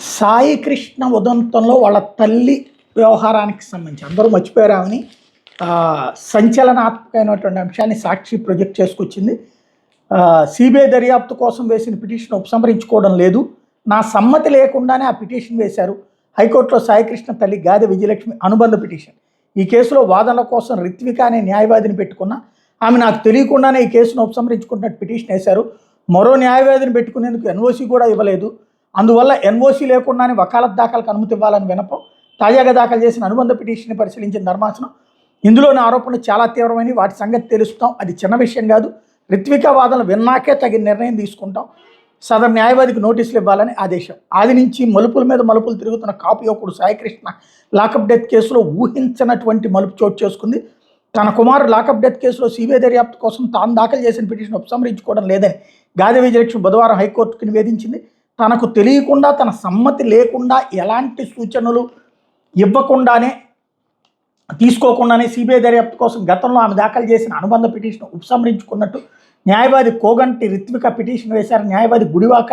సాయి కృష్ణ ఉదంతంలో వాళ్ళ తల్లి వ్యవహారానికి సంబంధించి అందరూ మర్చిపోయారామని సంచలనాత్మకమైనటువంటి అంశాన్ని సాక్షి ప్రొజెక్ట్ చేసుకొచ్చింది. సిబిఐ దర్యాప్తు కోసం వేసిన పిటిషన్ ఉపసంహరించుకోవడం లేదు, నా సమ్మతి లేకుండానే ఆ పిటిషన్ వేశారు. హైకోర్టులో సాయికృష్ణ తల్లి గాదె విజయలక్ష్మి అనుబంధ పిటిషన్. ఈ కేసులో వాదనల కోసం రిత్విక అనే న్యాయవాదిని పెట్టుకున్న ఆమె నాకు తెలియకుండానే ఈ కేసును ఉపసంహరించుకున్నట్టు పిటిషన్ వేశారు. మరో న్యాయవాదిని పెట్టుకునేందుకు ఎన్ఓసి కూడా ఇవ్వలేదు. అందువల్ల ఎన్ఓసి లేకుండానే వకాలత్ దాఖలకు అనుమతి ఇవ్వాలని వినపం. తాజాగా దాఖలు చేసిన అనుబంధ పిటిషన్ని పరిశీలించిన ధర్మాసనం ఇందులోని ఆరోపణలు చాలా తీవ్రమైనవి, వాటి సంగతి తెలుస్తాం, అది చిన్న విషయం కాదు, రిత్విక వాదనలు విన్నాకే తగిన నిర్ణయం తీసుకుంటాం, సదరు న్యాయవాదికి నోటీసులు ఇవ్వాలని ఆదేశం. ఆది నుంచి మలుపుల మీద మలుపులు తిరుగుతున్న కాపు యువకుడు సాయికృష్ణ లాకప్ డెత్ కేసులో ఊహించినటువంటి మలుపు చోటు చేసుకుంది. తన కుమారుడు లాకప్ డెత్ కేసులో సిబిఐ దర్యాప్తు కోసం తాను దాఖలు చేసిన పిటిషన్ ఉపసంహరించుకోవడం లేదని గాదె విజయలక్ష్మి బుధవారం హైకోర్టుకు నివేదించింది. తనకు తెలియకుండా, తన సమ్మతి లేకుండా, ఎలాంటి సూచనలు ఇవ్వకుండానే, తీసుకోకుండానే సిబిఐ దర్యాప్తు కోసం గతంలో ఆమె దాఖలు చేసిన అనుబంధ పిటిషన్ ఉపసంహరించుకున్నట్టు న్యాయవాది కోగంటి రిత్విక పిటిషన్ వేశారు. న్యాయవాది గుడివాక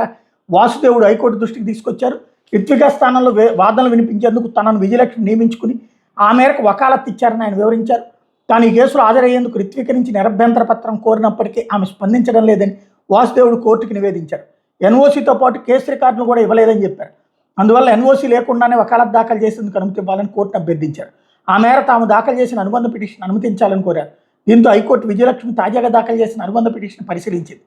వాసుదేవుడు హైకోర్టు దృష్టికి తీసుకొచ్చారు. రిత్విక స్థానంలో వాదనలు వినిపించేందుకు తనను విజయలక్ష్మి నియమించుకుని ఆ మేరకు వకాలత్ ఇచ్చారని ఆయన వివరించారు. తాను ఈ కేసులో హాజరయ్యేందుకు రిత్విక నుంచి నిరభ్యంతర పత్రం కోరినప్పటికీ ఆమె స్పందించడం లేదని వాసుదేవుడు కోర్టుకు నివేదించారు. ఎన్ఓసితో పాటు కేసు రికార్డులు కూడా ఇవ్వలేదని చెప్పారు. అందువల్ల ఎన్ఓసి లేకుండానే వకాలత్ దాఖలు చేసేందుకు అనుమతి ఇవ్వాలని కోర్టును అభ్యర్థించారు. ఆ మేర తాము దాఖలు చేసిన అనుబంధ పిటిషన్ అనుమతించాలని కోరారు. దీంతో హైకోర్టు విజయలక్ష్మి తాజాగా దాఖలు చేసిన అనుబంధ పిటిషన్ పరిశీలించింది.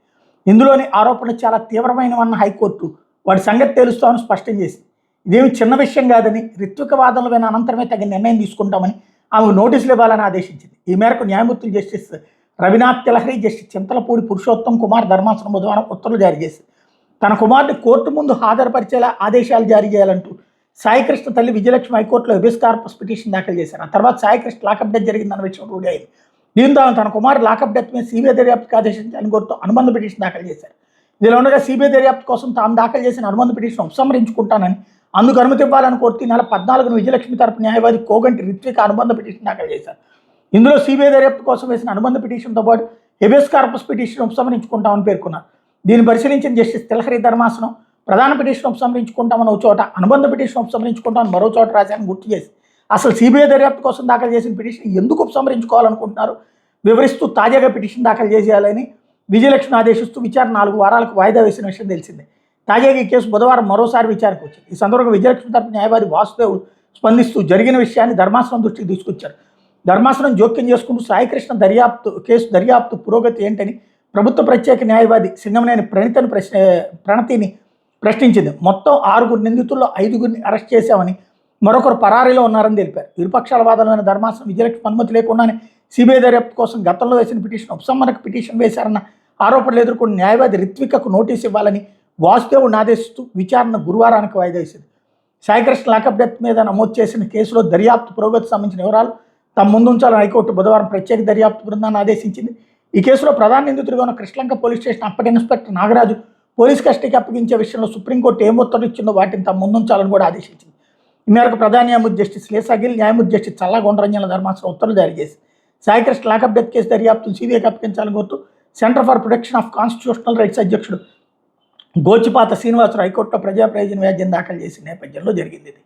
ఇందులోని ఆరోపణలు చాలా తీవ్రమైనవన్న హైకోర్టు వాటి సంగతి తెలుస్తామని స్పష్టం చేసింది. ఇదేమి చిన్న విషయం కాదని, రిత్విక వాదనలు విన్న అనంతరమే తగిన నిర్ణయం తీసుకుంటామని ఆమెకు నోటీసులు ఇవ్వాలని ఆదేశించింది. ఈ మేరకు న్యాయమూర్తులు జస్టిస్ రవినాథ్ తిలహరి, జస్టిస్ చింతలపూడి పురుషోత్తం కుమార్ ధర్మాసనం బుధవారం ఉత్తర్వులు జారీ చేసింది. తన కుమారుని కోర్టు ముందు హాజరుపరిచేలా ఆదేశాలు జారీ చేయాలంటూ సాయికృష్ణ తల్లి విజయలక్ష్మి హైకోర్టులో హెబియస్ కార్పస్ పిటిషన్ దాఖలు చేశారు. ఆ తర్వాత సాయికృష్ణ లాకప్ డెత్ జరిగిందన్న విషయం రూఢి అయింది. దీంతో ఆమె తన కుమారుడు లాకప్ డెత్ మీద సిబిఐ దర్యాప్తుకు ఆదేశించాలని కోరుతూ అనుబంధ పిటిషన్ దాఖలు చేశారు. ఇదిలో ఉండగా సిబిఐ దర్యాప్తు కోసం తాము దాఖలు చేసిన అనుబంధ పిటిషన్ ఉపసంహరించుకుంటానని, అందుకు అనుమతి ఇవ్వాలని కోరుతూ నెల 14న విజయలక్ష్మి తరపు న్యాయవాది కోగంటి రిత్విక అనుబంధ పిటిషన్ దాఖలు చేశారు. ఇందులో సిబిఐ దర్యాప్తు కోసం వేసిన అనుబంధ పిటిషన్తో పాటు హెబియస్ కార్పస్ పిటిషన్ ఉపసంహరించుకుంటామని పేర్కొన్నారు. దీన్ని పరిశీలించిన జస్టిస్ తిలహరి ధర్మాసనం ప్రధాన పిటిషన్ ఉపసంహరించుకుంటామని ఒక చోట, అనుబంధ పిటిషన్ ఉపసంహరించుకుంటామని మరో చోట రాశారని గుర్తు చేసి అసలు సిబిఐ దర్యాప్తు కోసం దాఖలు చేసిన పిటిషన్ ఎందుకు ఉపసంహరించుకోవాలనుకుంటున్నారు వివరిస్తూ తాజాగా పిటిషన్ దాఖలు చేసేయాలని విజయలక్ష్మి ఆదేశిస్తూ విచారణ 4 వారాలకు వాయిదా వేసిన విషయం తెలిసిందే. తాజాగా ఈ కేసు బుధవారం మరోసారి విచారణకు వచ్చింది. ఈ సందర్భంగా విజయలక్ష్మి తరపు న్యాయవాది వాసుదేవుడు స్పందిస్తూ జరిగిన విషయాన్ని ధర్మాసనం దృష్టికి తీసుకొచ్చారు. ధర్మాసనం జోక్యం చేసుకుంటూ సాయికృష్ణ కేసు దర్యాప్తు పురోగతి ఏంటని ప్రభుత్వ ప్రత్యేక న్యాయవాది సింగమనేని ప్రణతిని ప్రశ్నించింది. మొత్తం 6 నిందితుల్లో 5 అరెస్ట్ చేశామని, మరొకరు పరారీలో ఉన్నారని తెలిపారు. ఇరుపక్షాల వాదనమైన ధర్మాసనం విజయలక్ష్మి అనుమతి లేకుండానే సిబిఐ దర్యాప్తు కోసం గతంలో వేసిన పిటిషన్ ఉపసంహరణకు పిటిషన్ వేశారన్న ఆరోపణలు ఎదుర్కొన్న న్యాయవాది రిత్వికకు నోటీసు ఇవ్వాలని వాసుదేవుడిని ఆదేశిస్తూ విచారణ గురువారానికి వాయిదా వేసింది. సాయికృష్ణ లాకప్ డెత్ మీద నమోదు చేసిన కేసులో దర్యాప్తు పురోగతి సంబంధించిన వివరాలు తమ ముందుంచాలని హైకోర్టు బుధవారం ప్రత్యేక దర్యాప్తు బృందాన్ని ఆదేశించింది. ఈ కేసులో ప్రధాన నిందితుడిగా ఉన్న కృష్ణలంక పోలీస్ స్టేషన్ అప్పటి ఇన్స్పెక్టర్ నాగరాజు పోలీస్ కస్టడీకి అప్పగించే విషయంలో సుప్రీంకోర్టు ఏం ఉత్తర్వులు ఇచ్చిందో వాటిని తమ ముందుంచాలని కూడా ఆదేశించింది. ఈ మేరకు ప్రధాన న్యాయమూర్తి జస్టిస్ లేసాగిల్, న్యాయమూర్తి జస్టిస్ చల్లా గుండ్రంజన్ల ధర్మాసనం ఉత్తర్వులు జారీ చేసి సాయికృష్ణ లాకప్ డెత్ కేసు దర్యాప్తును సిబిఐకి అప్పగించాలని కోరుతూ centre for protection of constitutional rights అధ్యక్షుడు గోచిపాత శ్రీనివాసరావు హైకోర్టులో ప్రజా ప్రయోజన వ్యాజ్యం దాఖలు చేసిన నేపథ్యంలో జరిగింది ఇది.